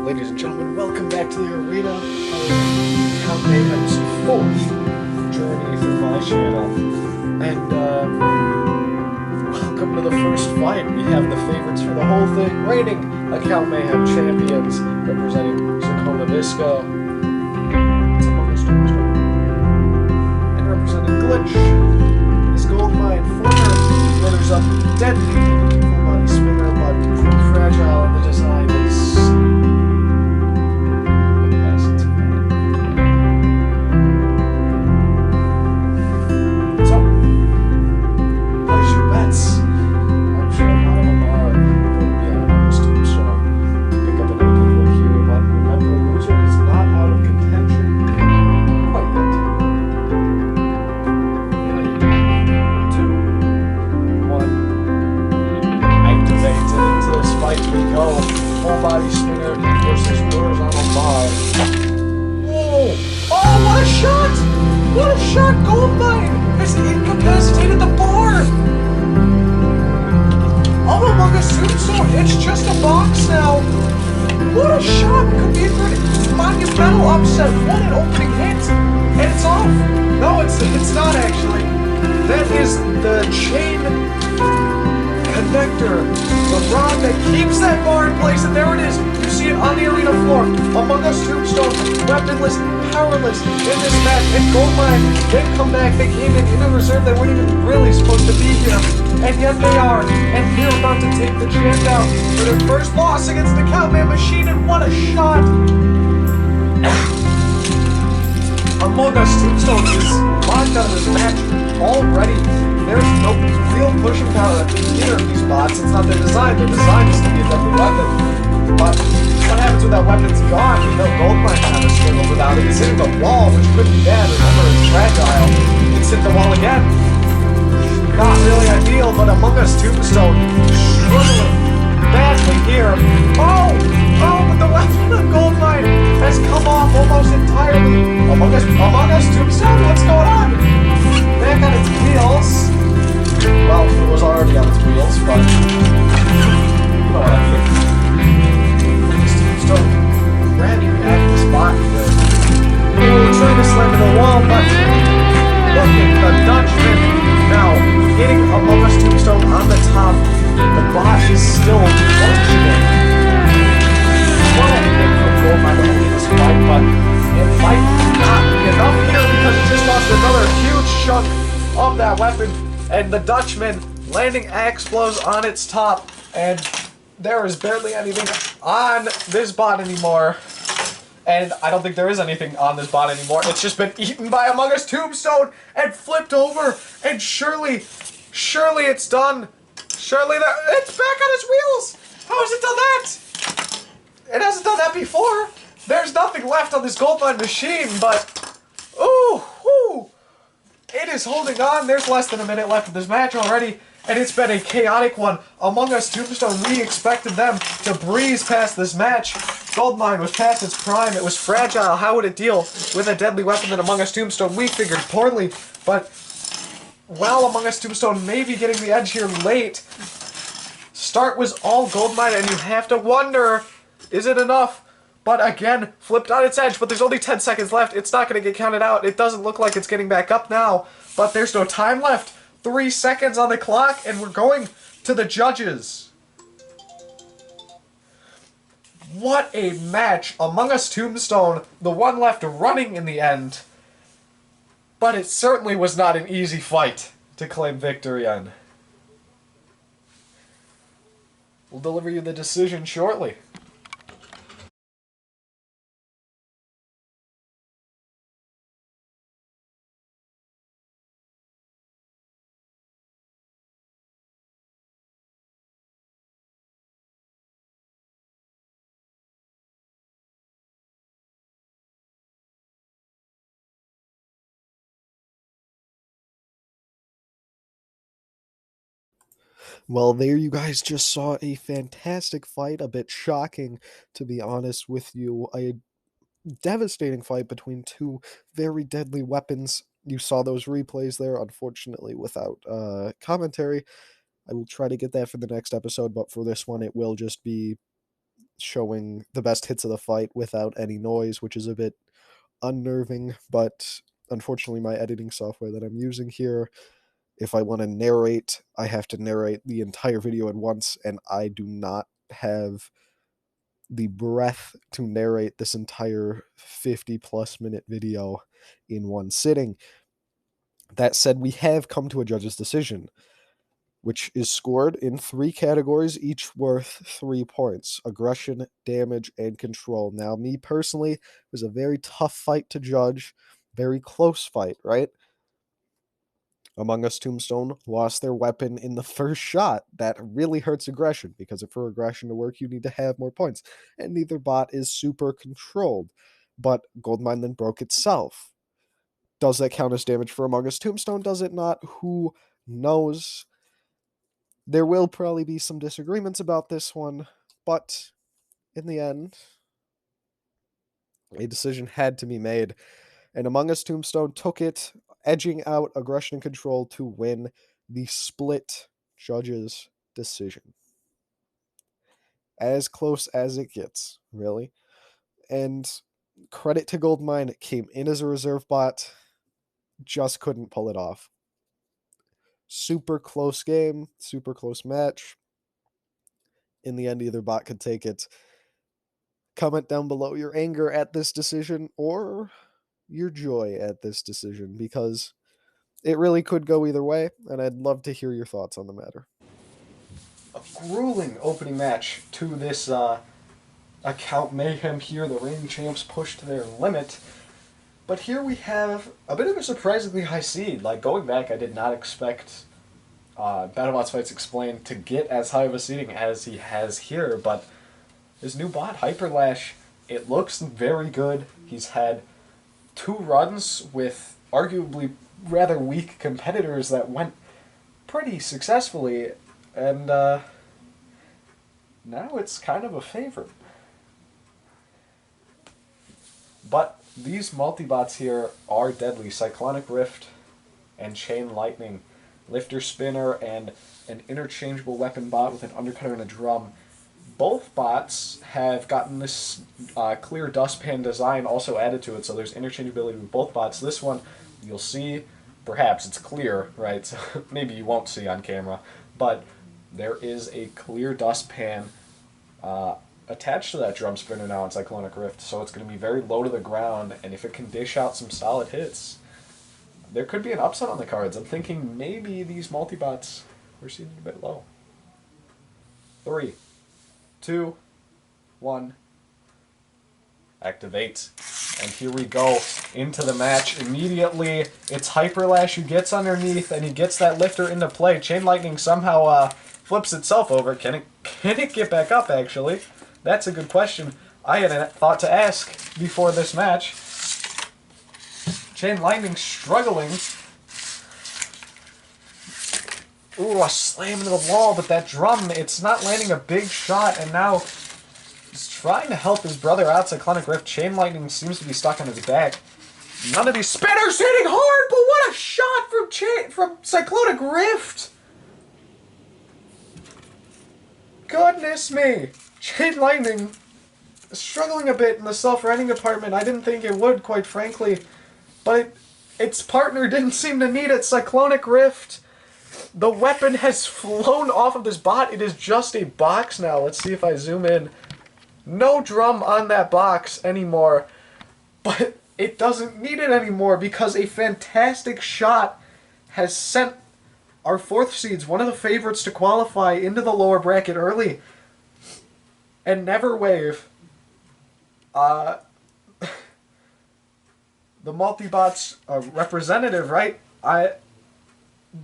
Ladies and gentlemen, welcome back to the arena of Count Mayhem's fourth journey through my channel. And, welcome to the first fight. We have the favorites for the whole thing, reigning Count Mayhem champions, representing Secona Visco. It's among us, Tombstone. And representing Glitch, his gold mine, former runners up, deadly, full body spinner, but pretty fragile, and the design is body spinner versus horizontal bar. Whoa! Oh, what a shot! What a shot! Gold mine has incapacitated the bar! Oh, among us Tombstone, it's just a box now. What a shot! Could be a good monumental upset. What an opening hit! And it's off! No, it's not actually. That is the chain connector, the rod that keeps that bar in place, and there it is. You see it on the arena floor. Among us Tombstone, weaponless, powerless in this match, and Goldmine didn't come back. They came in a reserve. They weren't even really supposed to be here, and yet they are. And they're about to take the champ down for their first loss against the Countman Machine, and what a shot! Among us Tombstone is locked out of this match already. There's no real pushing power at either of these bots. It's not their design. Their design is to be a deadly weapon. But what happens when that weapon's gone? You know, Goldmine kind of struggled without it. It's hitting the wall, which could be bad. Remember, it's fragile. It's hit the wall again. Not really ideal, but Among Us Tombstone struggling badly here. Oh, but the weapon of Goldmine has come off almost entirely. Among Us Tombstone, what's going on? Back on its wheels. Well, it was already on its wheels, but you know what I mean. This Tombstone grabbing at the spot here. Trying to slam to the wall, but look at the Dutchman now hitting Among Us Tombstone on the top. The bot is still functioning. What a hit from Goldmine to end this fight, but it might not be enough here because it just lost another huge chunk of that weapon, and the Dutchman landing axe blows on its top, and there is barely anything on this bot anymore. And I don't think there is anything on this bot anymore. It's just been eaten by Among Us Tombstone and flipped over, and surely it's done. Surely it's back on its wheels. How has it done that? It hasn't done that before. There's nothing left on this Goldmine machine, but ooh. It is holding on. There's less than a minute left of this match already, and it's been a chaotic one. Among Us Tombstone, we expected them to breeze past this match. Goldmine was past its prime. It was fragile. How would it deal with a deadly weapon than Among Us Tombstone? We figured poorly, but while Among Us Tombstone may be getting the edge here late, start was all Goldmine, and you have to wonder, is it enough? But again, flipped on its edge, but there's only 10 seconds left. It's not going to get counted out. It doesn't look like it's getting back up now, but there's no time left. 3 seconds on the clock, and we're going to the judges. What a match. Among Us Tombstone, the one left running in the end. But it certainly was not an easy fight to claim victory on. We'll deliver you the decision shortly. Well, there you guys just saw a fantastic fight, a bit shocking, to be honest with you. A devastating fight between two very deadly weapons. You saw those replays there, unfortunately, without commentary. I will try to get that for the next episode, but for this one, it will just be showing the best hits of the fight without any noise, which is a bit unnerving, but unfortunately my editing software that I'm using here, if I want to narrate, I have to narrate the entire video at once, and I do not have the breath to narrate this entire 50+ minute video in one sitting. That said, we have come to a judge's decision, which is scored in 3 categories, each worth 3 points: aggression, damage, and control. Now, me personally, it was a very tough fight to judge, very close fight, right? Among Us Tombstone lost their weapon in the first shot. That really hurts aggression, because for aggression to work, you need to have more points. And neither bot is super controlled. But Goldmine then broke itself. Does that count as damage for Among Us Tombstone? Does it not? Who knows? There will probably be some disagreements about this one, but in the end, a decision had to be made. And Among Us Tombstone took it, edging out aggression and control to win the split judges' decision. As close as it gets, really. And credit to Goldmine, it came in as a reserve bot, just couldn't pull it off. Super close game, super close match. In the end, either bot could take it. Comment down below your anger at this decision or your joy at this decision, because it really could go either way, and I'd love to hear your thoughts on the matter. A grueling opening match to this account Mayhem here. The reigning champs pushed to their limit. But here we have a bit of a surprisingly high seed. Like, going back, I did not expect Battlebots Fights Explained to get as high of a seeding as he has here, but his new bot, Hyperlash, it looks very good. He's had 2 runs with arguably rather weak competitors that went pretty successfully, and now it's kind of a favorite. But these multi-bots here are deadly. Cyclonic Rift and Chain Lightning, Lifter Spinner, and an interchangeable weapon bot with an undercutter and a drum. Both bots have gotten this clear dustpan design also added to it, so there's interchangeability with both bots. This one, you'll see, perhaps it's clear, right? So maybe you won't see on camera, but there is a clear dustpan attached to that drum spinner now in Cyclonic Rift, so it's going to be very low to the ground, and if it can dish out some solid hits, there could be an upset on the cards. I'm thinking maybe these multi-bots were seated a bit low. 3, 2, 1, activate. And here we go into the match. Immediately, it's Hyperlash who gets underneath, and he gets that lifter into play. Chain Lightning somehow flips itself over. Can it get back up, actually? That's a good question I had thought to ask before this match. Chain Lightning struggling. Ooh, a slam into the wall, but that drum, it's not landing a big shot, and now he's trying to help his brother out. Cyclonic Rift. Chain Lightning seems to be stuck on his back. None of these spinners hitting hard, but what a shot from Cyclonic Rift! Goodness me! Chain Lightning struggling a bit in the self-riding department. I didn't think it would, quite frankly, but its partner didn't seem to need it. Cyclonic Rift. The weapon has flown off of this bot. It is just a box now. Let's see if I zoom in. No drum on that box anymore. But it doesn't need it anymore because a fantastic shot has sent our 4th seeds, one of the favorites to qualify, into the lower bracket early. And Neverwave, the multi-bots representative, right? I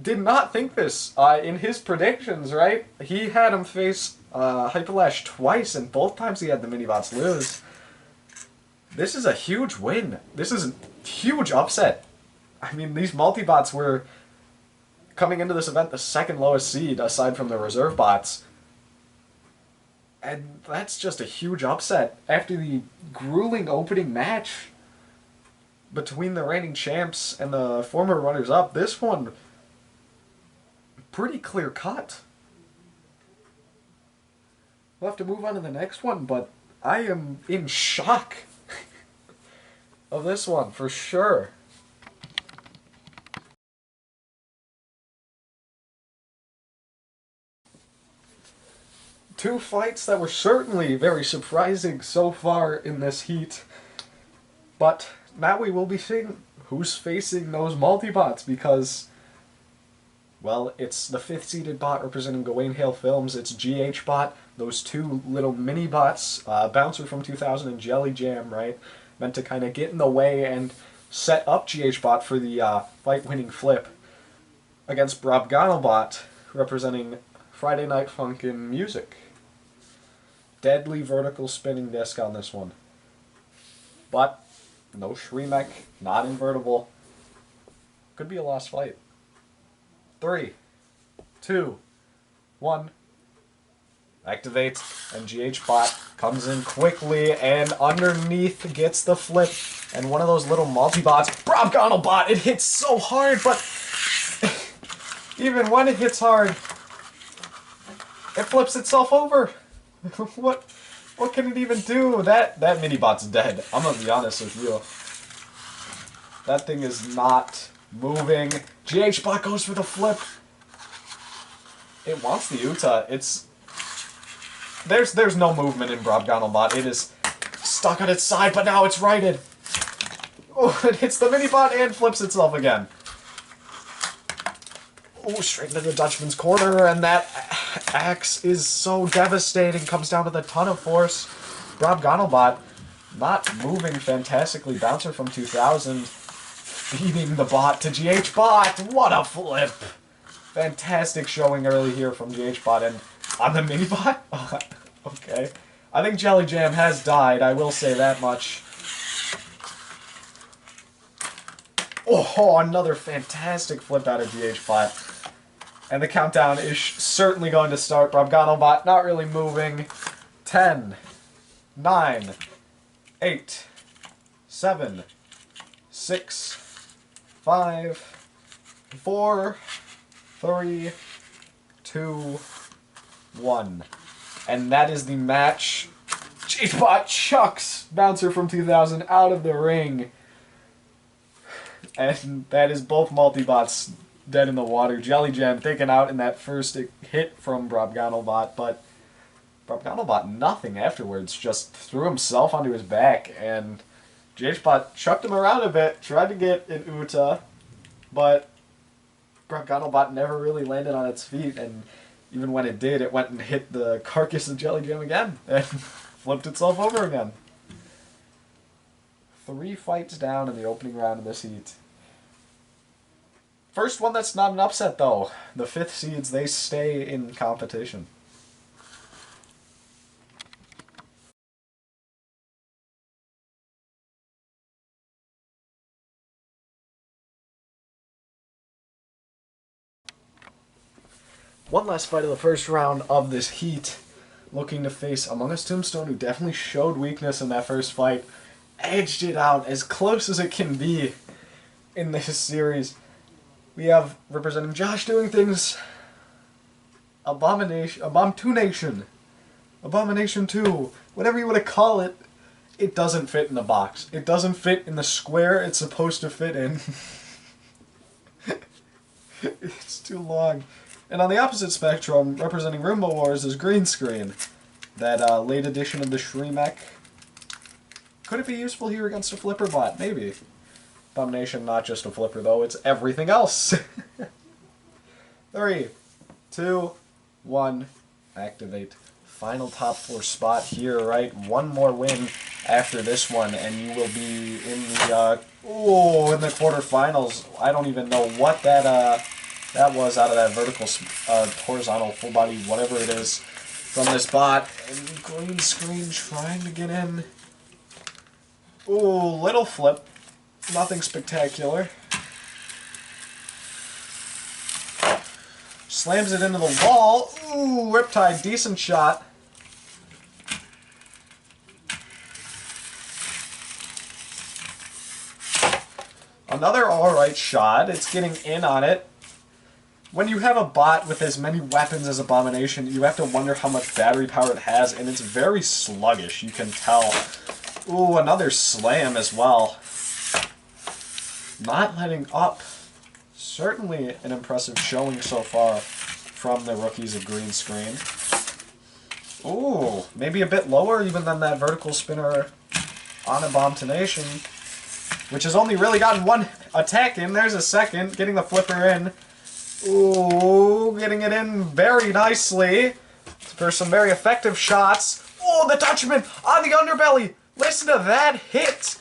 did not think this in his predictions, right? He had him face Hyperlash twice, and both times he had the mini-bots lose. This is a huge win. This is a huge upset. I mean, these multi-bots were, coming into this event, the 2nd lowest seed, aside from the reserve bots. And that's just a huge upset. After the grueling opening match between the reigning champs and the former runners-up, this one, pretty clear cut. we'll have to move on to the next one, but I am in shock of this one, for sure. Two fights that were certainly very surprising so far in this heat. But now we will be seeing who's facing those multi-bots, because, well, it's the 5th seeded bot representing Gawain Hale Films, it's GH-Bot, those two little mini-bots, Bouncer from 2000 and Jelly Jam, right? Meant to kind of get in the way and set up GH-Bot for the fight-winning flip against Battlebot, representing Friday Night Funkin' Music. Deadly vertical spinning disc on this one. But no Shremek, not invertible. Could be a lost fight. 3, 2, 1. Activate, and GH-Bot comes in quickly and underneath gets the flip. And one of those little multi-bots, Battlebot, it hits so hard, but even when it hits hard, it flips itself over. What can it even do? That mini-bot's dead. I'm gonna be honest with you. That thing is not moving. GH-Bot goes for the flip. It wants the Uta. There's no movement in Battlebot. It is stuck on its side, but now it's righted. Oh, it hits the mini-bot and flips itself again. Oh, straight into the Dutchman's corner, and that axe is so devastating. Comes down with a ton of force. Battlebot not moving fantastically. Bouncer from 2000 feeding the bot to GH-Bot. What a flip! Fantastic showing early here from GH-Bot, and on the mini-bot? Okay. I think Jelly Jam has died, I will say that much. Oh, another fantastic flip out of GH-Bot. And the countdown is certainly going to start. Battlebot not really moving. 10, 9, 8, 7, 6, 5, 4, 3, 2, 1. And that is the match. GH-Bot chucks Bouncer from 2000 out of the ring. And that is both multi-bots dead in the water. Jelly Jam taken out in that first hit from Battlebot, but Battlebot nothing afterwards. Just threw himself onto his back, and GH-Bot chucked him around a bit, tried to get an Uta, but Battlebot never really landed on its feet, and even when it did, it went and hit the carcass of Jelly Jam again, and flipped itself over again. 3 fights down in the opening round of this heat. First one that's not an upset, though. The 5th seeds, they stay in competition. One last fight of the first round of this heat. Looking to face Among Us Tombstone, who definitely showed weakness in that first fight. Edged it out as close as it can be in this series. We have, representing JoshDoingThings, Abomination 2, whatever you want to call it. It doesn't fit in the box. It doesn't fit in the square it's supposed to fit in. It's too long. And on the opposite spectrum, representing Roomba Wars, is Green Screen. That late edition of the Shremek. Could it be useful here against a flipper bot? Maybe. Abomination, not just a flipper, though. It's everything else. 3, 2, 1. Activate. Final top 4 spot here, right? One more win after this one, and you will be in the, in the quarterfinals. I don't even know what that was out of that vertical, horizontal, full body, whatever it is, from this bot. And Green Screen trying to get in. Ooh, little flip. Nothing spectacular. Slams it into the wall. Ooh, Riptide, decent shot. Another alright shot. It's getting in on it. when you have a bot with as many weapons as Abomination, you have to wonder how much battery power it has, and it's very sluggish, you can tell. Ooh, another slam as well. Not letting up. Certainly an impressive showing so far from the rookies of Green Screen. Ooh, maybe a bit lower even than that vertical spinner on Abomination, which has only really gotten one attack in. There's a second, getting the flipper in. Ooh, getting it in very nicely for some very effective shots. Oh, the Dutchman on the underbelly. Listen to that hit.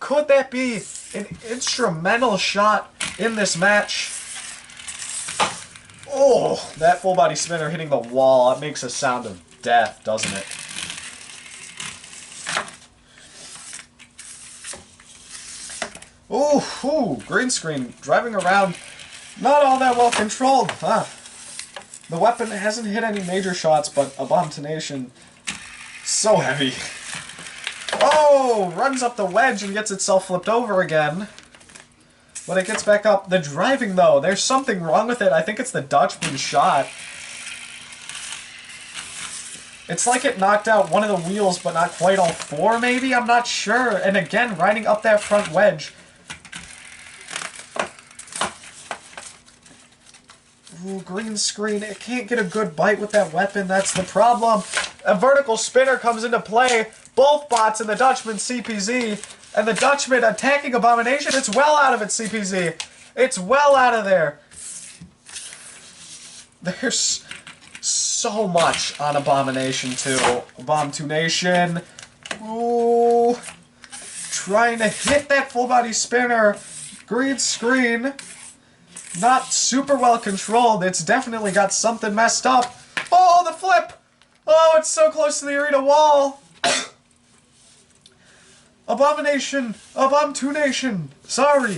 Could that be an instrumental shot in this match? Oh, that full body spinner hitting the wall. It makes a sound of death, doesn't it? Ooh, Green Screen driving around. Not all that well controlled. Huh. The weapon hasn't hit any major shots, but Abomination, so heavy. Oh, runs up the wedge and gets itself flipped over again. But it gets back up. The driving, though, there's something wrong with it. I think it's the Dutchman shot. It's like it knocked out one of the wheels, but not quite all four, maybe? I'm not sure. And again, riding up that front wedge. Ooh, Green Screen, it can't get a good bite with that weapon, that's the problem. A vertical spinner comes into play, both bots and the Dutchman CPZ, and the Dutchman attacking Abomination, it's well out of it, CPZ. It's well out of there. There's so much on Abomination too. Abomination, ooh, trying to hit that full body spinner. Green Screen, not super well controlled. It's definitely got something messed up. Oh, the flip! Oh, it's so close to the arena wall. Abomination, sorry.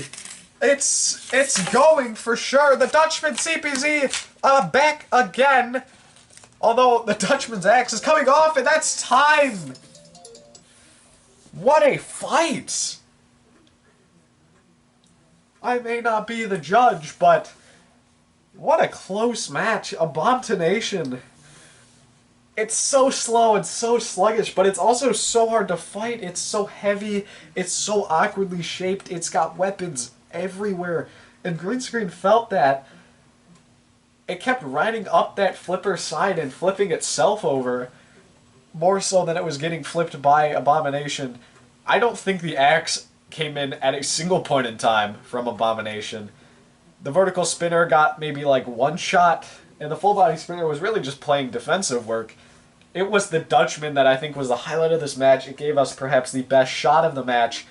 It's going for sure. The Dutchman CPZ back again. Although the Dutchman's axe is coming off, and that's time. What a fight! I may not be the judge, but what a close match. Abomination. It's so slow and so sluggish, but it's also so hard to fight. It's so heavy. It's so awkwardly shaped. It's got weapons everywhere. And Green Screen felt that. It kept riding up that flipper side and flipping itself over, more so than it was getting flipped by Abomination. I don't think the axe came in at a single point in time from Abomination. The vertical spinner got maybe like one shot, and the full body spinner was really just playing defensive work. It was the Dutchman that I think was the highlight of this match. It gave us perhaps the best shot of the match,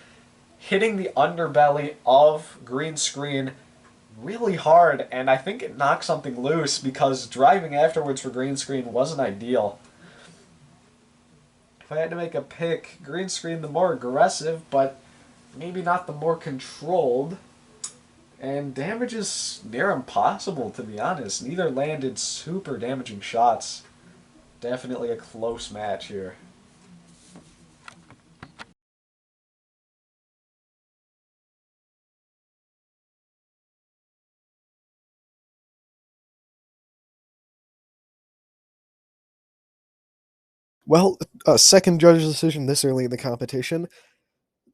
hitting the underbelly of Green Screen really hard, and I think it knocked something loose because driving afterwards for Green Screen wasn't ideal. If I had to make a pick, Green Screen the more aggressive, but maybe not the more controlled. And damage is near impossible, to be honest. Neither landed super damaging shots. Definitely a close match here. Well, second judge's decision this early in the competition.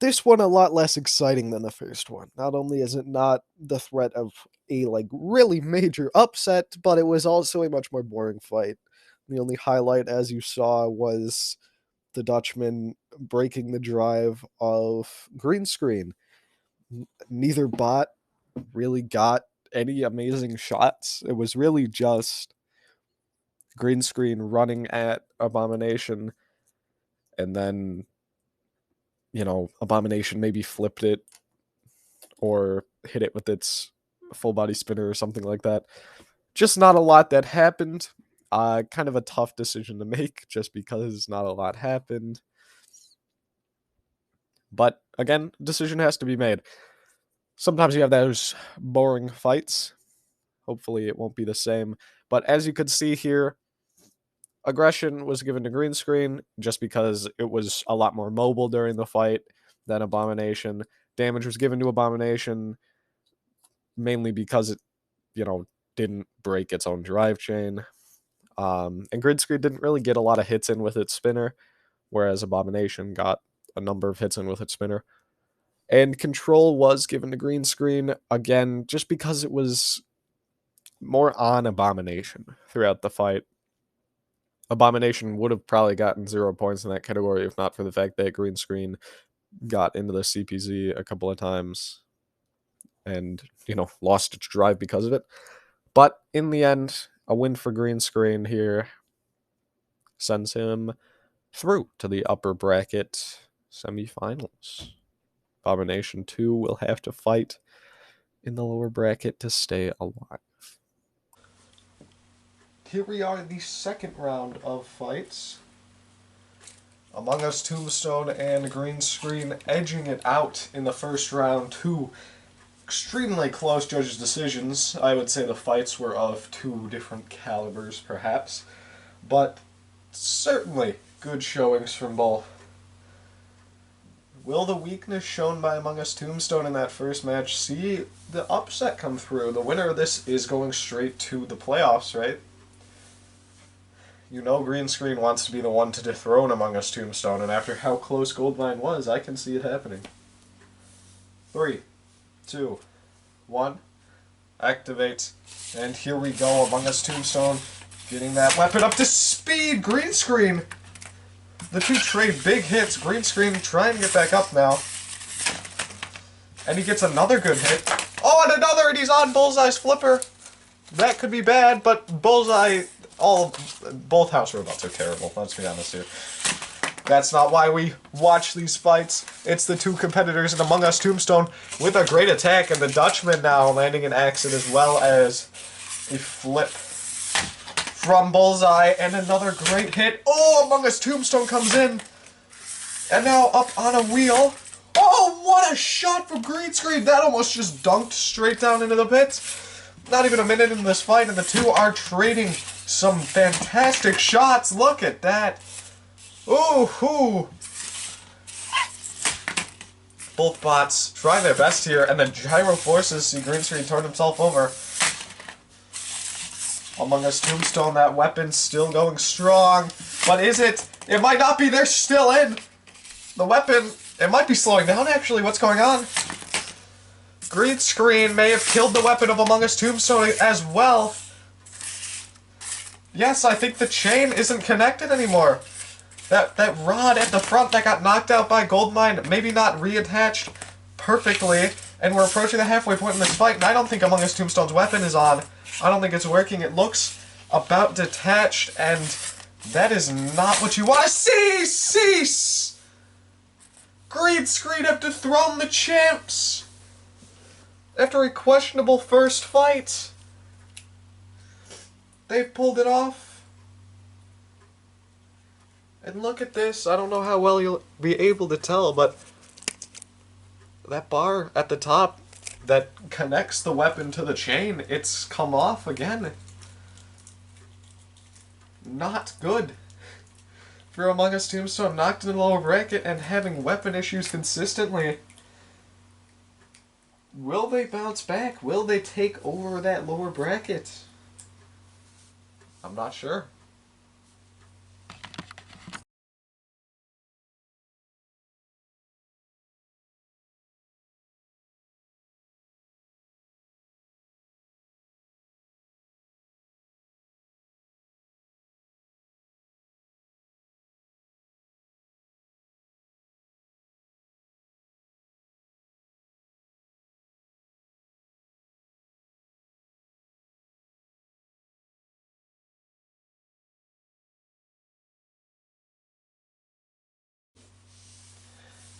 This one a lot less exciting than the first one. Not only is it not the threat of a really major upset, but it was also a much more boring fight. The only highlight, as you saw, was the Dutchman breaking the drive of Green Screen. Neither bot really got any amazing shots. It was really just Green Screen running at Abomination, and then, Abomination maybe flipped it or hit it with its full body spinner or something like that. Just not a lot that happened. Kind of a tough decision to make just because not a lot happened. But again, decision has to be made. Sometimes you have those boring fights. Hopefully it won't be the same. But as you could see here, aggression was given to Green Screen just because it was a lot more mobile during the fight than Abomination. Damage was given to Abomination mainly because it, didn't break its own drive chain. And Grid Screen didn't really get a lot of hits in with its spinner, whereas Abomination got a number of hits in with its spinner. And control was given to Green Screen, again, just because it was more on Abomination throughout the fight. Abomination would have probably gotten 0 points in that category if not for the fact that Green Screen got into the CPZ a couple of times and, lost its drive because of it. But in the end, a win for Green Screen here sends him through to the upper bracket semifinals. Abomination 2 will have to fight in the lower bracket to stay alive. Here we are in the second round of fights. Among Us, Tombstone, and Green Screen edging it out in the first round. Two extremely close judges' decisions. I would say the fights were of two different calibers, perhaps. But certainly good showings from both. Will the weakness shown by Among Us Tombstone in that first match see the upset come through? The winner of this is going straight to the playoffs, right? You know Green Screen wants to be the one to dethrone Among Us Tombstone, and after how close Goldmine was, I can see it happening. 3, 2, 1, activate, and here we go, Among Us Tombstone getting that weapon up to speed. Green Screen, the two trade big hits. Green Screen trying to get back up now, and he gets another good hit. Oh, and another, and he's on Bullseye's flipper. That could be bad, but Bullseye, both house robots are terrible, let's be honest here. That's not why we watch these fights. It's the two competitors in Among Us Tombstone with a great attack, and the Dutchman now landing an exit as well as a flip from Bullseye, and another great hit. Oh, Among Us Tombstone comes in, and now up on a wheel. Oh, what a shot from Green Screen! That almost just dunked straight down into the pits. Not even a minute in this fight, and the two are trading some fantastic shots. Look at that. Ooh-hoo. Both bots try their best here, and the gyro forces see Green Screen turn himself over. Among Us Tombstone, that weapon still going strong. But is it? It might not be. They're still in. The weapon, it might be slowing down, actually. What's going on? Green Screen may have killed the weapon of Among Us Tombstone as well. Yes, I think the chain isn't connected anymore. That rod at the front that got knocked out by Goldmine, maybe not reattached perfectly, and we're approaching the halfway point in this fight, and I don't think Among Us Tombstone's weapon is on. I don't think it's working. It looks about detached, and that is not what you want to see! Cease! Green Screen have dethroned the champs! After a questionable first fight, they pulled it off. And look at this. I don't know how well you'll be able to tell, but that bar at the top that connects the weapon to the chain, it's come off again. Not good. For Among Us Tombstone, knocked in the lower bracket and having weapon issues consistently. Will they bounce back? Will they take over that lower bracket? I'm not sure.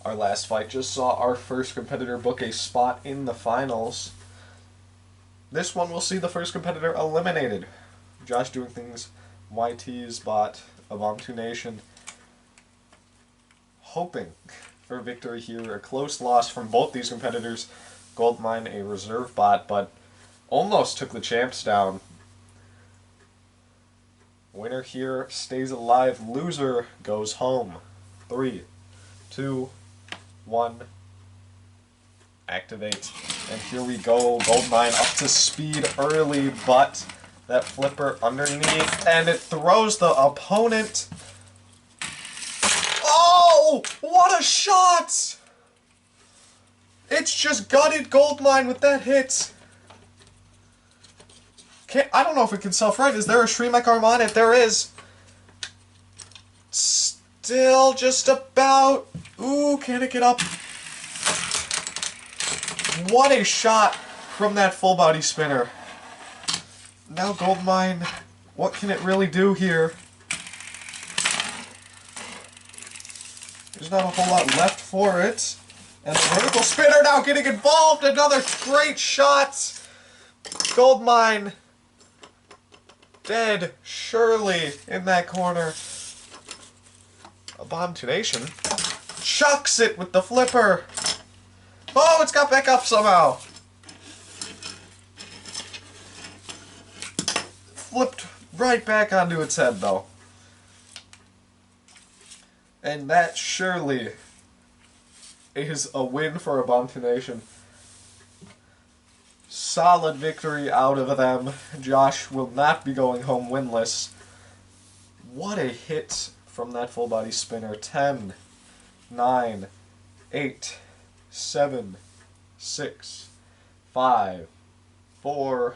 Our last fight just saw our first competitor book a spot in the finals. This one will see the first competitor eliminated. JoshDoingThings, YT's bot, Ubuntu Nation, hoping for victory here. A close loss from both these competitors. Goldmine, a reserve bot, but almost took the champs down. Winner here stays alive. Loser goes home. 3, 2, 1, activate. And here we go, Goldmine up to speed early, but that flipper underneath, and it throws the opponent. Oh, what a shot! It's just gutted Goldmine with that hit. I don't know if it can self-right. Is there a Shreemec arm on it? There is. Still just about. Ooh, can it get up? What a shot from that full body spinner. Now Goldmine, what can it really do here? There's not a whole lot left for it. And the vertical spinner now getting involved. Another great shot. Goldmine dead surely in that corner. Abomination chucks it with the flipper. Oh, it's got back up somehow. Flipped right back onto its head, though. And that surely is a win for Abomination. Solid victory out of them. Josh will not be going home winless. What a hit from that full body spinner. 10, 9, 8, 7, 6, 5, 4,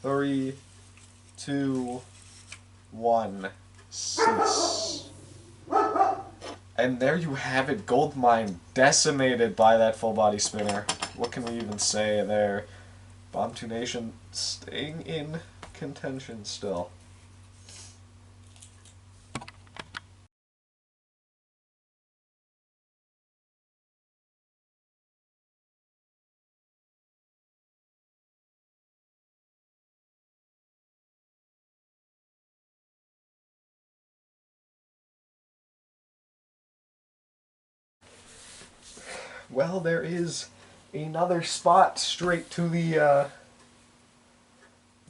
3, 2, 1. Cease. And there you have it, Goldmine decimated by that full body spinner. What can we even say there? Abomination staying in contention still. Well, there is another spot straight to the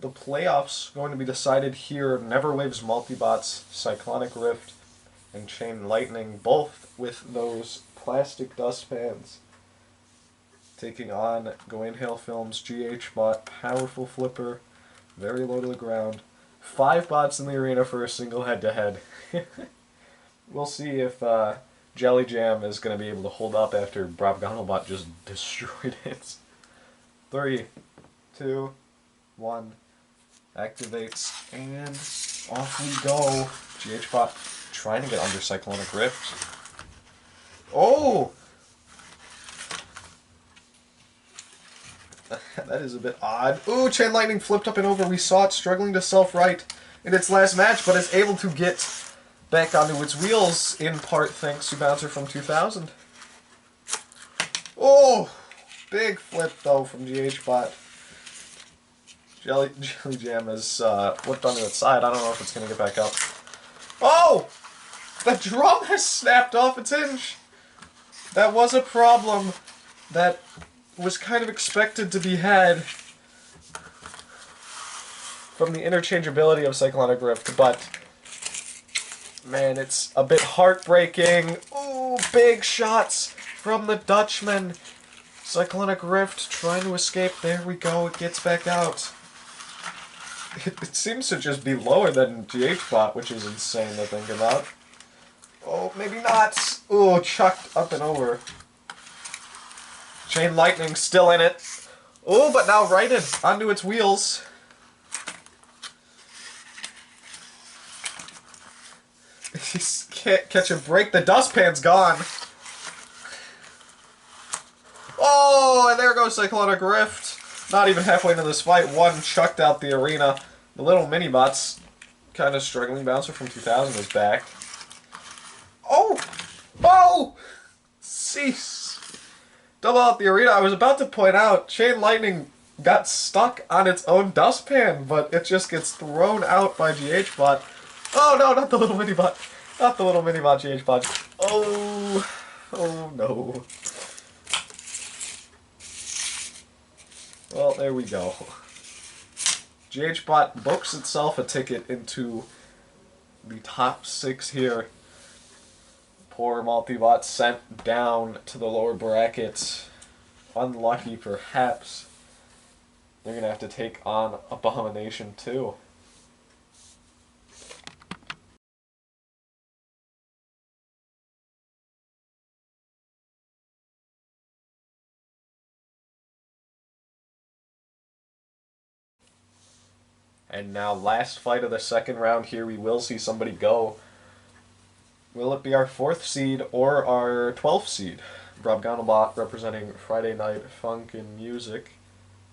playoffs going to be decided here. Neverwave's Multibots, Cyclonic Rift, and Chain Lightning, both with those plastic dustpans, taking on Go Films, GH-Bot, Powerful Flipper, very low to the ground. 5 bots in the arena for a single head-to-head. We'll see if Jelly Jam is going to be able to hold up after Brobganobot just destroyed it. 3, 2, 1. Activates, and off we go. GH-Bot trying to get under Cyclonic Rift. Oh! That is a bit odd. Ooh, Chain Lightning flipped up and over. We saw it struggling to self-right in its last match, but is able to get back onto its wheels, in part thanks to Bouncer from 2000. Oh! Big flip, though, from GH-Bot. Jelly Jam has flipped onto its side. I don't know if it's going to get back up. Oh! The drum has snapped off its hinge! That was a problem that was kind of expected to be had from the interchangeability of Cyclonic Rift, but man, it's a bit heartbreaking. Ooh, big shots from the Dutchman. Cyclonic Rift trying to escape. There we go, it gets back out. It seems to just be lower than GH-Bot, which is insane to think about. Oh, maybe not. Ooh, chucked up and over. Chain Lightning still in it. Oh, but now righted onto its wheels. He can't catch a break. The dustpan's gone. Oh, and there goes Cyclonic Rift. Not even halfway into this fight. One chucked out the arena. The little mini-bots kind of struggling. Bouncer from 2000 is back. Oh! Oh! Cease. Double out the arena. I was about to point out, Chain Lightning got stuck on its own dustpan, but it just gets thrown out by GH-Bot. Oh no, not the little mini-bot. Not the little mini-bot GH-Bot. Oh. Oh no. Well, there we go. GH-Bot books itself a ticket into the top 6 here. Poor Multibot sent down to the lower bracket. unlucky, perhaps, they're going to have to take on Abomination too. And now, last fight of the second round here, we will see somebody go. Will it be our 4th seed or our 12th seed? Battlebot representing Friday Night Funk and Music,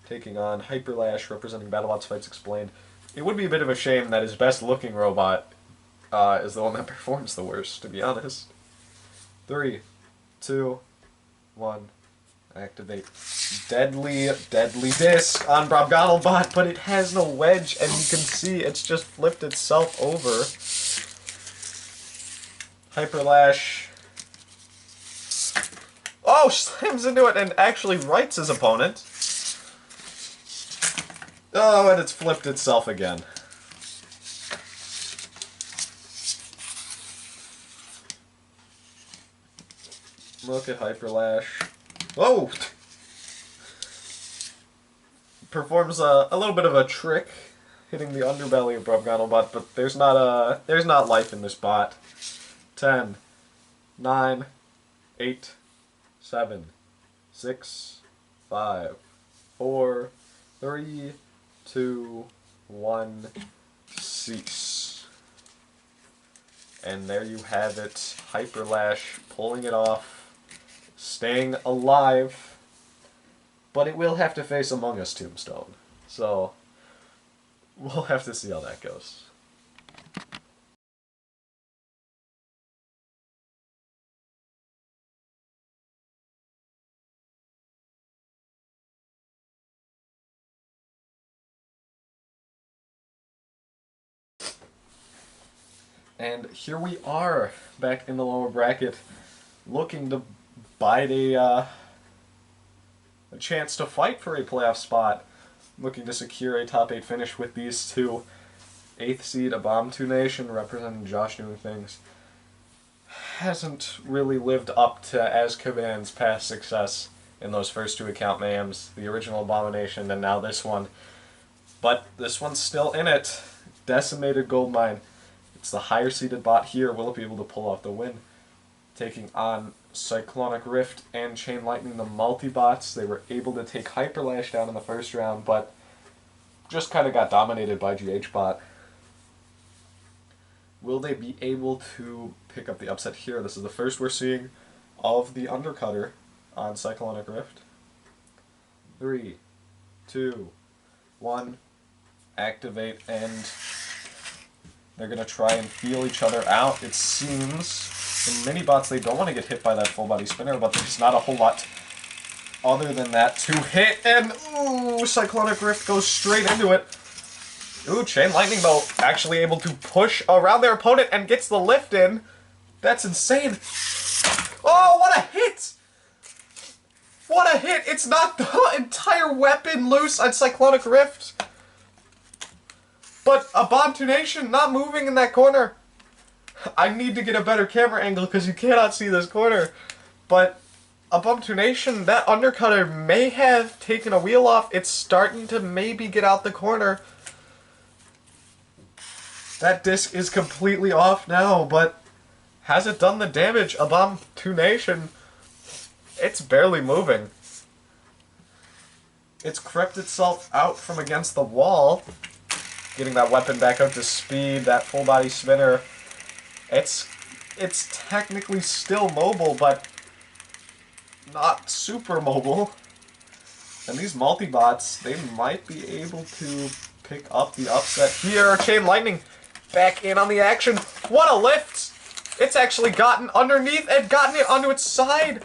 taking on Hyperlash representing Battlebots Fights Explained. It would be a bit of a shame that his best looking robot is the one that performs the worst, to be honest. 3, 2, 1, activate. Deadly disc on Battlebot, but it has no wedge, and you can see it's just flipped itself over. Hyperlash. Oh, slams into it and actually rights his opponent. Oh, and it's flipped itself again. Look at Hyperlash. Oh! Performs a little bit of a trick, hitting the underbelly of Battlebot, but there's not life in this bot. 10, 9, 8, 7, 6, 5, 4, 3, 2, 1, cease. And there you have it, Hyperlash pulling it off, staying alive, but it will have to face Among Us Tombstone. So, we'll have to see how that goes. And here we are, back in the lower bracket, looking to bide a chance to fight for a playoff spot, looking to secure a top 8 finish with these two. 8th seed, Abomination, representing JoshDoingThings, hasn't really lived up to Azkaban's past success in those first 2 account mayhems, the original Abomination and now this one. But this one's still in it. Decimated Goldmine. It's the higher seeded bot here. Will it be able to pull off the win? Taking on Cyclonic Rift and Chain Lightning, the multi-bots. They were able to take Hyperlash down in the first round, but just kind of got dominated by GHBot. Will they be able to pick up the upset here? This is the first we're seeing of the Undercutter on Cyclonic Rift. 3, 2, 1, activate, and they're going to try and feel each other out. It seems in mini-bots they don't want to get hit by that full-body spinner, but there's not a whole lot other than that to hit, and ooh, Cyclonic Rift goes straight into it. Ooh, Chain Lightning, though, actually able to push around their opponent and gets the lift in. That's insane. Oh, what a hit! What a hit! It's knocked the entire weapon loose on Cyclonic Rift. But Abomination not moving in that corner. I need to get a better camera angle because you cannot see this corner. But Abomination, that Undercutter may have taken a wheel off. It's starting to maybe get out the corner. That disc is completely off now, but has it done the damage? Abomination, it's barely moving. It's crept itself out from against the wall, getting that weapon back up to speed, that full body spinner. It's technically still mobile, but not super mobile. And these multi-bots, they might be able to pick up the upset here. Chain Lightning back in on the action. What a lift! It's actually gotten underneath and gotten it onto its side.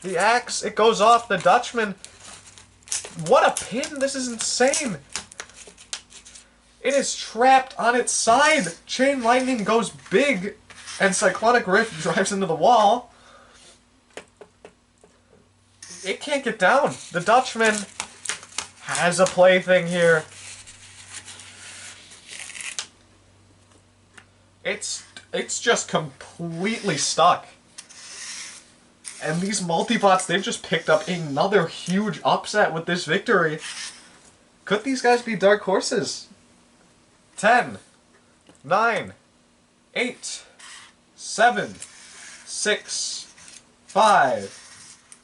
The axe, it goes off. The Dutchman. What a pin! This is insane. It is trapped on its side. Chain Lightning goes big, and Cyclonic Rift drives into the wall. It can't get down. The Dutchman has a plaything here. It's just completely stuck. And these multi-bots, they've just picked up another huge upset with this victory. Could these guys be dark horses? 10, 9, 8, 7, 6, 5,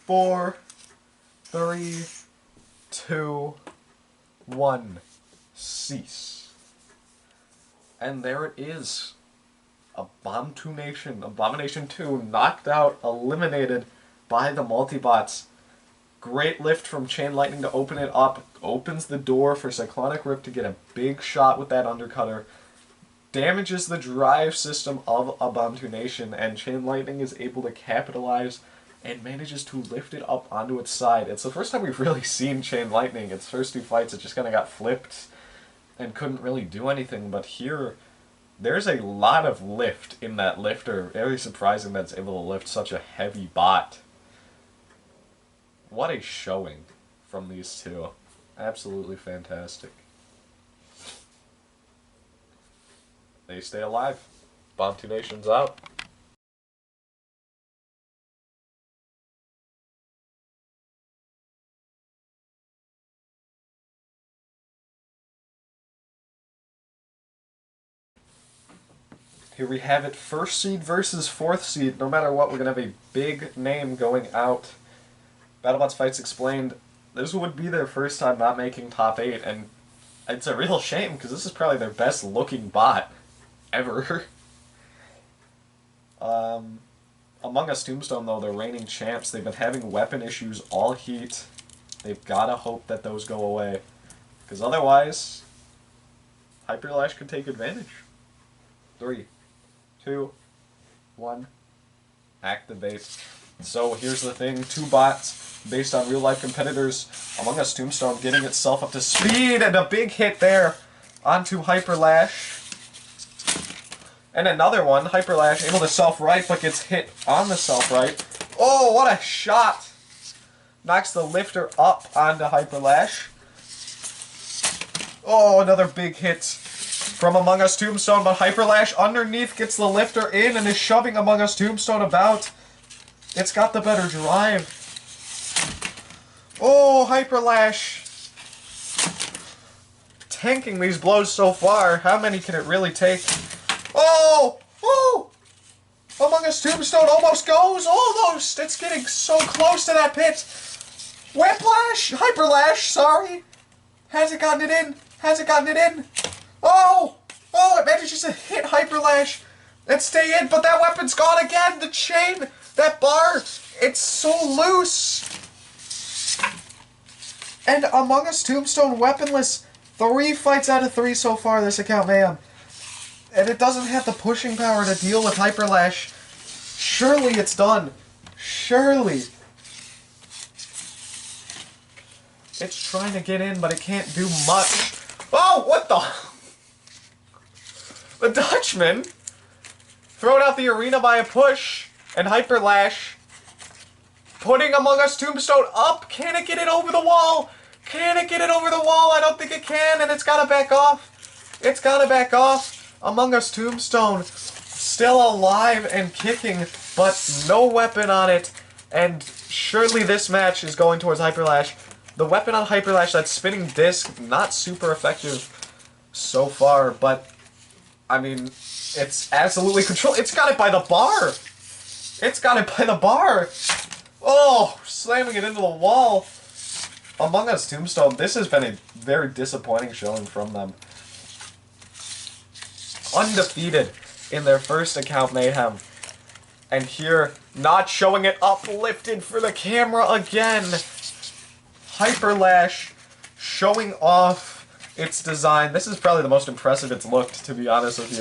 4, 3, 2, 1. Cease. And there it is. Abomination 2 knocked out, eliminated by the multi-bots. Great lift from Chain Lightning to open it up. Opens the door for Cyclonic Rip to get a big shot with that undercutter. Damages the drive system of Abomination, and Chain Lightning is able to capitalize and manages to lift it up onto its side. It's the first time we've really seen Chain Lightning. Its first 2 fights, it just kind of got flipped and couldn't really do anything, but here there's a lot of lift in that lifter. Very surprising that it's able to lift such a heavy bot. What a showing from these two. Absolutely fantastic. They stay alive. Bomb 2 Nations out. Here we have it, 1st seed versus 4th seed. No matter what, we're going to have a big name going out. Battlebots Fights explained this would be their first time not making top 8, and it's a real shame because this is probably their best looking bot ever. Among Us Tombstone, though, they're reigning champs. They've been having weapon issues all heat. They've got to hope that those go away, because otherwise, Hyperlash could take advantage. 3, 2, 1, activate. So here's the thing, 2 bots based on real-life competitors. Among Us Tombstone getting itself up to speed, and a big hit there onto Hyperlash. And another one, Hyperlash able to self-right, but gets hit on the self-right. Oh, what a shot! Knocks the lifter up onto Hyperlash. Oh, another big hit from Among Us Tombstone, but Hyperlash underneath gets the lifter in and is shoving Among Us Tombstone about. It's got the better drive. Oh, Hyperlash. Tanking these blows so far. How many can it really take? Oh! Oh! Among Us Tombstone almost goes. Almost! It's getting so close to that pit. Whiplash! Hyperlash, sorry. Hasn't gotten it in. Hasn't gotten it in. Oh! Oh, it manages to hit Hyperlash and stay in, but that weapon's gone again! The chain! That bar! It's so loose! And Among Us Tombstone weaponless. 3 fights out of 3 so far this account, Mayhem. And it doesn't have the pushing power to deal with Hyperlash. Surely it's done. Surely. It's trying to get in, but it can't do much. Oh, what the? The Dutchman thrown out the arena by a push, and Hyperlash putting Among Us Tombstone up. Can it get it over the wall? Can it get it over the wall? I don't think it can, and it's got to back off. It's got to back off. Among Us Tombstone still alive and kicking, but no weapon on it, and surely this match is going towards Hyperlash. The weapon on Hyperlash, that spinning disc, not super effective so far, but I mean, it's absolutely controlled. It's got it by the bar. It's got it by the bar. Oh, slamming it into the wall. Among Us Tombstone, this has been a very disappointing showing from them. Undefeated in their first account, Mayhem. And here, not showing it uplifted for the camera again. Hyperlash showing off its design. This is probably the most impressive it's looked, to be honest with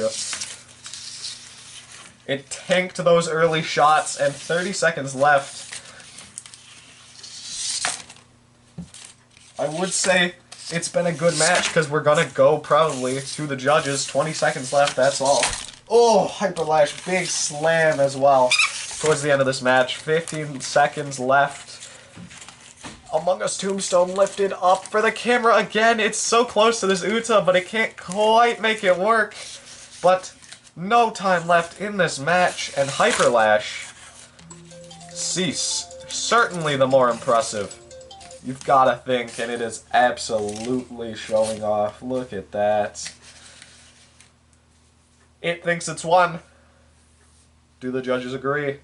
you. It tanked those early shots, and 30 seconds left. I would say it's been a good match, because we're going to go probably to the judges. 20 seconds left, that's all. Oh, Hyperlash, big slam as well towards the end of this match. 15 seconds left. Among Us Tombstone lifted up for the camera again. It's so close to this Uta, but it can't quite make it work. But no time left in this match, and Hyperlash Cease. Certainly the more impressive. You've got to think, and it is absolutely showing off. Look at that. It thinks it's won. Do the judges agree?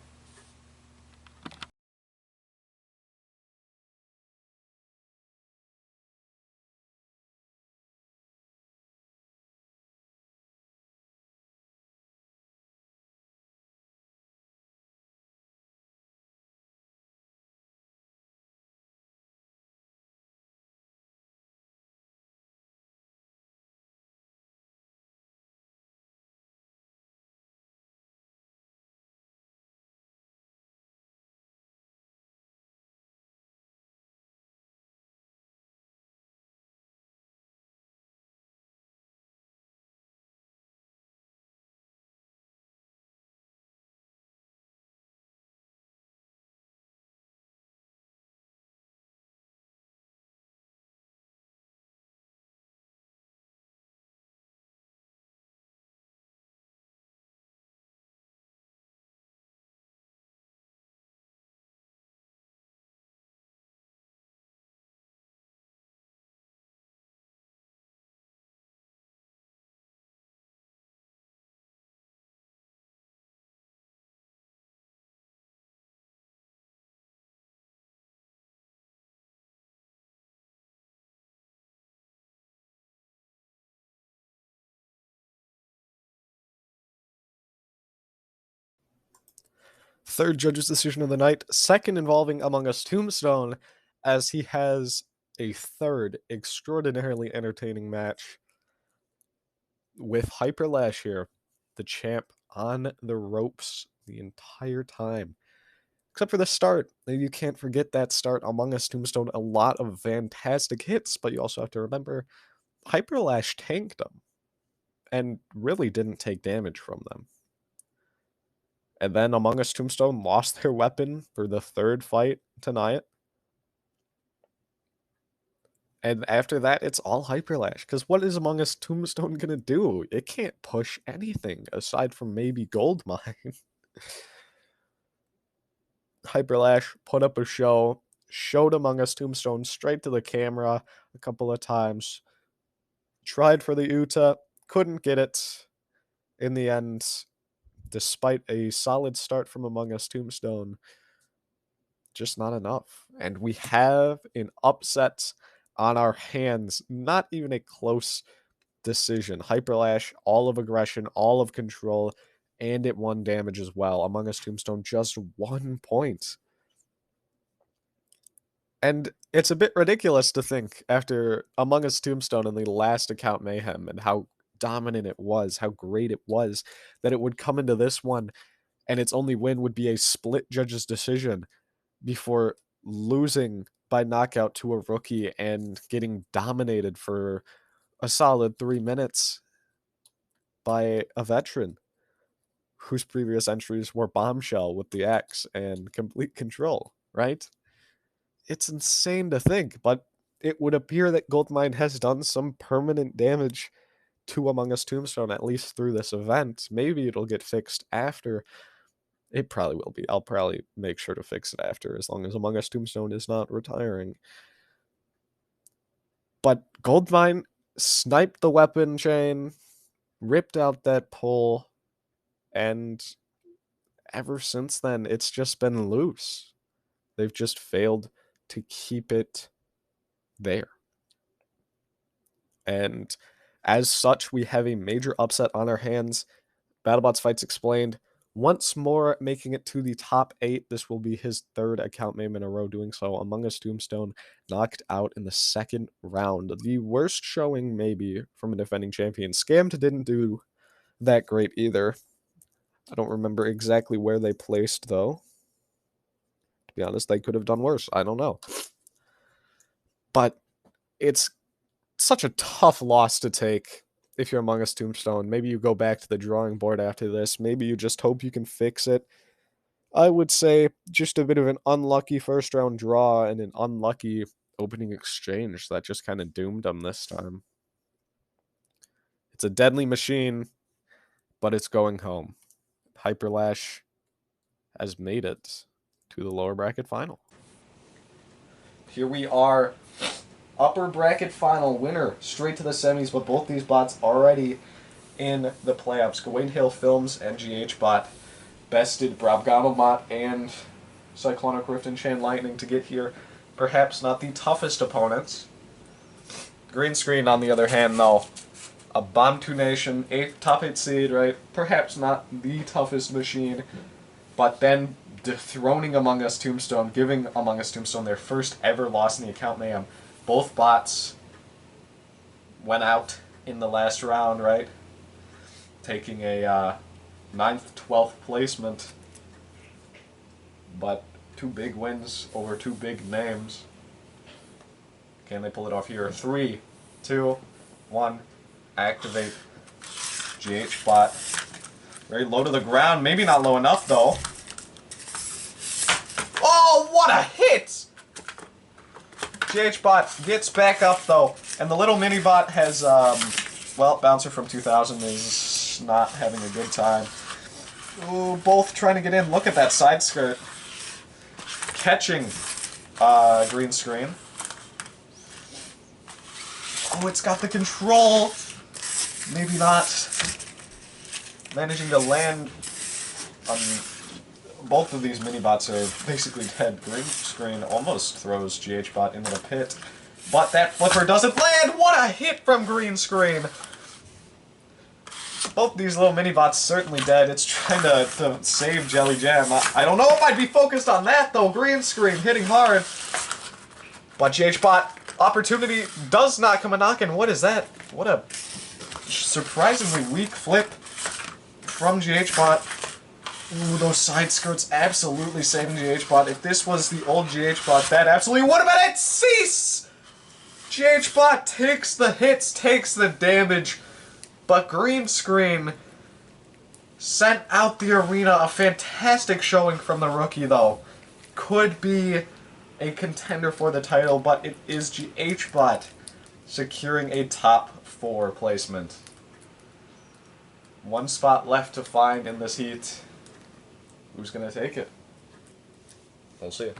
Third judge's decision of the night, second involving Among Us Tombstone, as he has a third extraordinarily entertaining match with Hyperlash here, the champ on the ropes the entire time. Except for the start. You can't forget that start. Among Us Tombstone, a lot of fantastic hits, but you also have to remember Hyperlash tanked them and really didn't take damage from them. And then Among Us Tombstone lost their weapon for the third fight tonight. And after that, it's all Hyperlash. Because what is Among Us Tombstone going to do? It can't push anything aside from maybe Goldmine. Hyperlash put up a show, showed Among Us Tombstone straight to the camera a couple of times, tried for the Uta, couldn't get it in the end, despite a solid start from Among Us Tombstone. Just not enough. And we have an upset on our hands, not even a close decision. Hyperlash, all of aggression, all of control, and it won damage as well. Among Us Tombstone, just 1 point. And it's a bit ridiculous to think after Among Us Tombstone in the last account Mayhem and how dominant it was, how great it was, that it would come into this one and its only win would be a split judge's decision before losing by knockout to a rookie and getting dominated for a solid 3 minutes by a veteran whose previous entries were Bombshell with the X and Complete Control, right? It's insane to think, but it would appear that Goldmine has done some permanent damage to Among Us Tombstone, at least through this event. Maybe it'll get fixed after. It probably will be. I'll probably make sure to fix it after, as long as Among Us Tombstone is not retiring. But Goldmine sniped the weapon chain, ripped out that pull, and ever since then, it's just been loose. They've just failed to keep it there. And as such, we have a major upset on our hands. Battlebots Fights Explained once more making it to the top 8. This will be his third account name in a row doing so. Among Us Tombstone knocked out in the second round. The worst showing maybe from a defending champion. Scammed didn't do that great either. I don't remember exactly where they placed though. To be honest, they could have done worse. I don't know. But it's such a tough loss to take if you're Among Us Tombstone. Maybe you go back to the drawing board after this. Maybe you just hope you can fix it. I would say just a bit of an unlucky first round draw and an unlucky opening exchange that just kind of doomed them this time. It's a deadly machine, but it's going home. Hyperlash has made it to the lower bracket final. Here we are. Upper bracket final winner. Straight to the semis, but both these bots already in the playoffs. Gawain Hill Films and GH Bot bested Brabgamomot and Cyclonic Rift and Chain Lightning to get here. Perhaps not the toughest opponents. Green Screen, on the other hand, though, a Bantu Nation, top 8 seed, right? Perhaps not the toughest machine, but then dethroning Among Us Tombstone, giving Among Us Tombstone their first ever loss in the account Mayhem. Both bots went out in the last round, right? Taking a 9th, 12th placement, but 2 big wins over 2 big names. Can they pull it off here? 3, 2, 1, activate. GH Bot. Very low to the ground. Maybe not low enough, though. Oh, what a hit! GH Bot gets back up, though. And the little mini bot has, well, Bouncer from 2000 is not having a good time. Ooh, both trying to get in. Look at that side skirt. Catching Green Screen. Oh, it's got the control. Maybe not. Managing to land on both of these mini-bots are basically dead. Green Screen almost throws GH Bot into the pit. But that flipper doesn't land! What a hit from Green Screen! Both these little mini-bots certainly dead. It's trying to save Jelly Jam. I don't know if I'd be focused on that, though. Green Screen hitting hard. But GH Bot, opportunity does not come a-knockin'. What is that? What a surprisingly weak flip from GH Bot. Ooh, those side skirts absolutely saving GH Bot. If this was the old GH Bot, that absolutely would have been it! Cease! GH Bot takes the hits, takes the damage, but Green Screen sent out the arena. A fantastic showing from the rookie, though. Could be a contender for the title, but it is GH Bot securing a top 4 placement. 1 spot left to find in this heat. Who's going to take it? We'll see.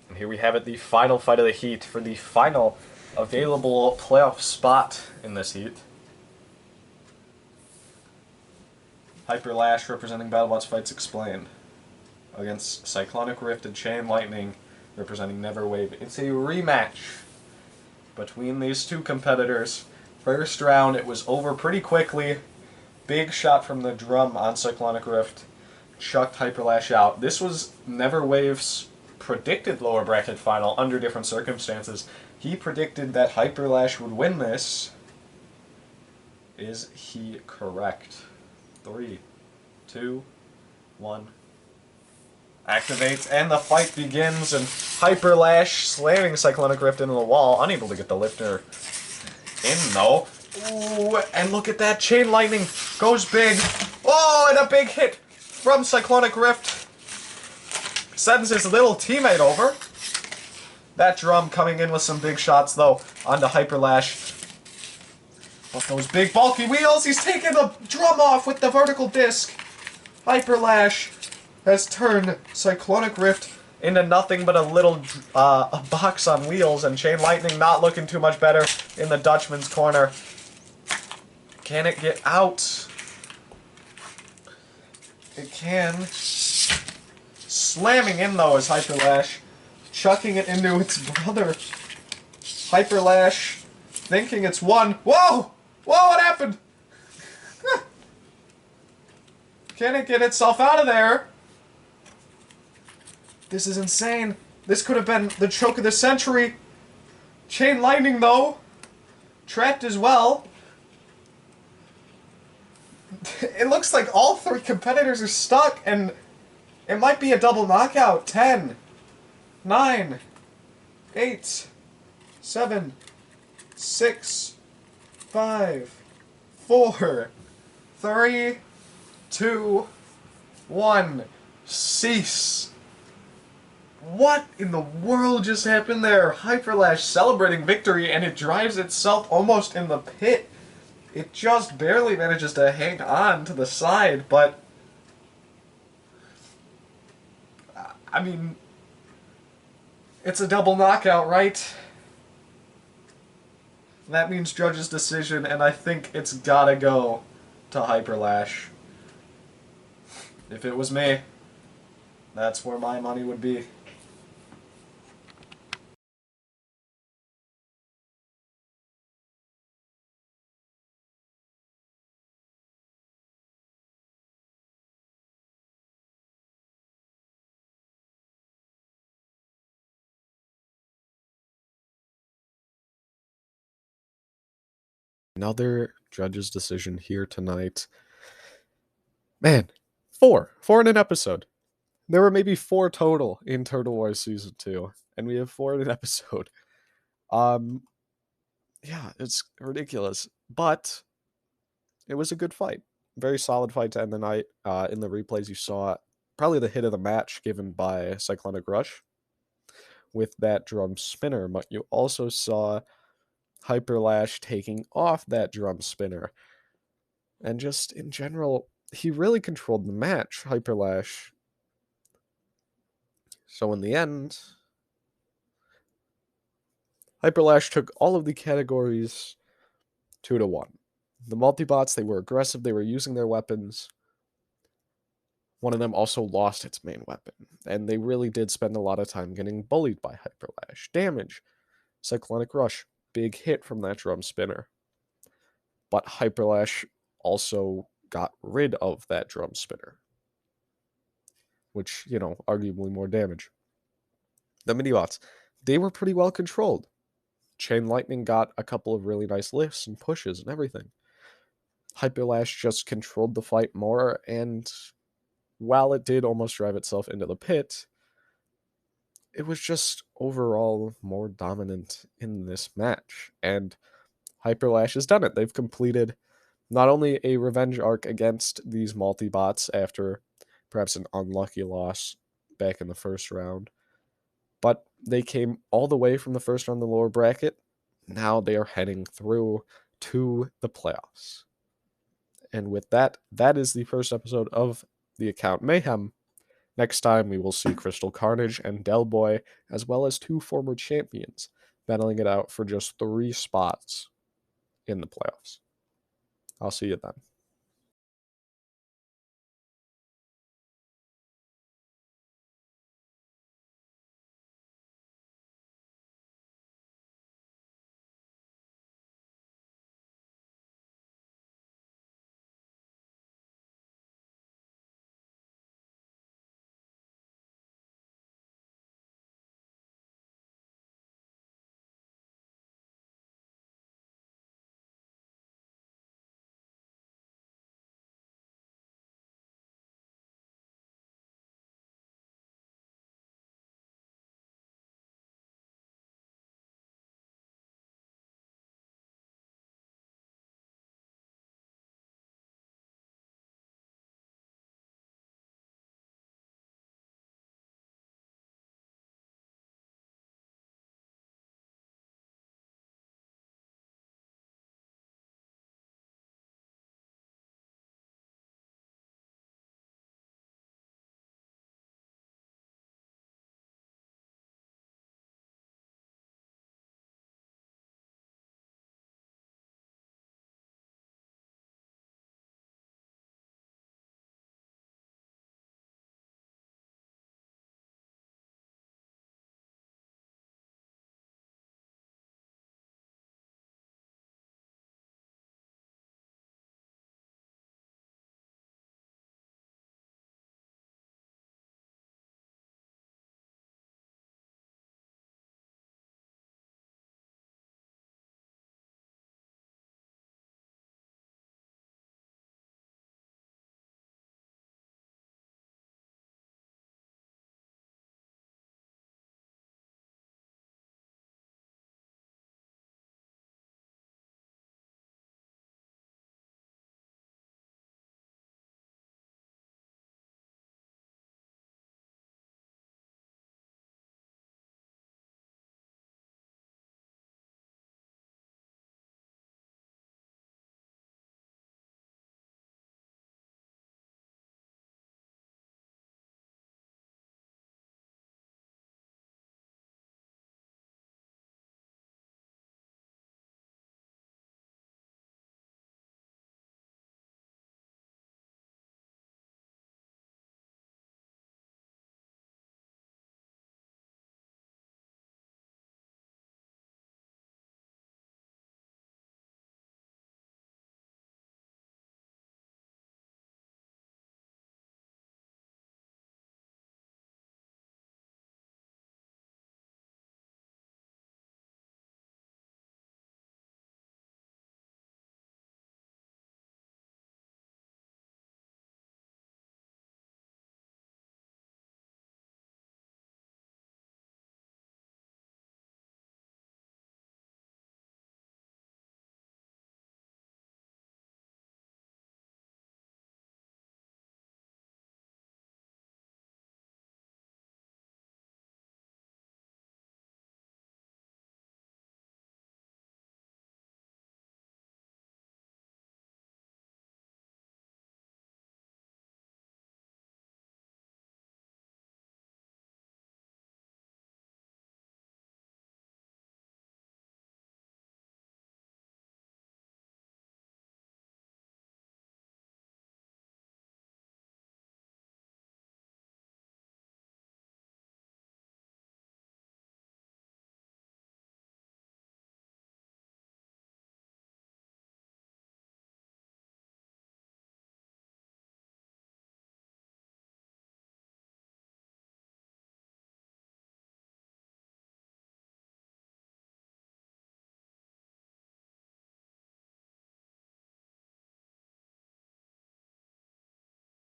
And here we have it, the final fight of the heat for the final available playoff spot in this heat. Hyper Lash representing Battlebots Fights Explained against Cyclonic Rift and Chain Lightning representing Neverwave. It's a rematch between these two competitors. First round, it was over pretty quickly. Big shot from the drum on Cyclonic Rift. Chucked Hyper Lash out. This was Neverwave's predicted lower bracket final under different circumstances. He predicted that Hyper Lash would win this. Is he correct? 3, 2, 1. Activates, and the fight begins, and Hyper Lash slamming Cyclonic Rift into the wall, unable to get the lifter in, though. Ooh, and look at that, Chain Lightning goes big. Oh, and a big hit from Cyclonic Rift. Sends his little teammate over. That drum coming in with some big shots, though, onto Hyper Lash. But those big bulky wheels, he's taking the drum off with the vertical disc. Hyper Lash has turned Cyclonic Rift into nothing but a little a box on wheels, and Chain Lightning not looking too much better in the Dutchman's corner. Can it get out? It can. Slamming in, though, is Hyper Lash. Chucking it into its brother. Hyper Lash thinking it's won. Whoa! Whoa, what happened? Can it get itself out of there? This is insane. This could have been the choke of the century. Chain Lightning, though, trapped as well. It looks like all three competitors are stuck, and it might be a double knockout. 10, 9, 8, 7, 6, 5, 4, 3, 2, 1. Cease. What in the world just happened there? Hyperlash celebrating victory, and it drives itself almost in the pit. It just barely manages to hang on to the side, but I mean, it's a double knockout, right? That means judge's decision, and I think it's gotta go to Hyperlash. If it was me, that's where my money would be. Another judge's decision here tonight. Man, four in an episode. There were maybe 4 total in Turtle Wars Season 2, and we have 4 in an episode. Yeah, it's ridiculous, but it was a good fight. Very solid fight to end the night. In the replays, you saw probably the hit of the match given by Cyclonic Rush with that drum spinner, but you also saw Hyperlash taking off that drum spinner. And just in general, he really controlled the match, Hyperlash. So in the end, Hyperlash took all of the categories 2-1. The multibots, they were aggressive, they were using their weapons. One of them also lost its main weapon, and they really did spend a lot of time getting bullied by Hyperlash. Damage, Cyclonic Rush, big hit from that drum spinner. But Hyperlash also got rid of that drum spinner, which, arguably more damage. The minibots, they were pretty well controlled. Chain Lightning got a couple of really nice lifts and pushes and everything. Hyperlash just controlled the fight more, and while it did almost drive itself into the pit, it was just overall more dominant in this match. And Hyperlash has done it. They've completed not only a revenge arc against these multi-bots after perhaps an unlucky loss back in the first round, but they came all the way from the first round of the lower bracket. Now they are heading through to the playoffs. And with that, that is the first episode of the account Mayhem. Next time, we will see Crystal Carnage and Del Boy, as well as 2 former champions, battling it out for just 3 spots in the playoffs. I'll see you then.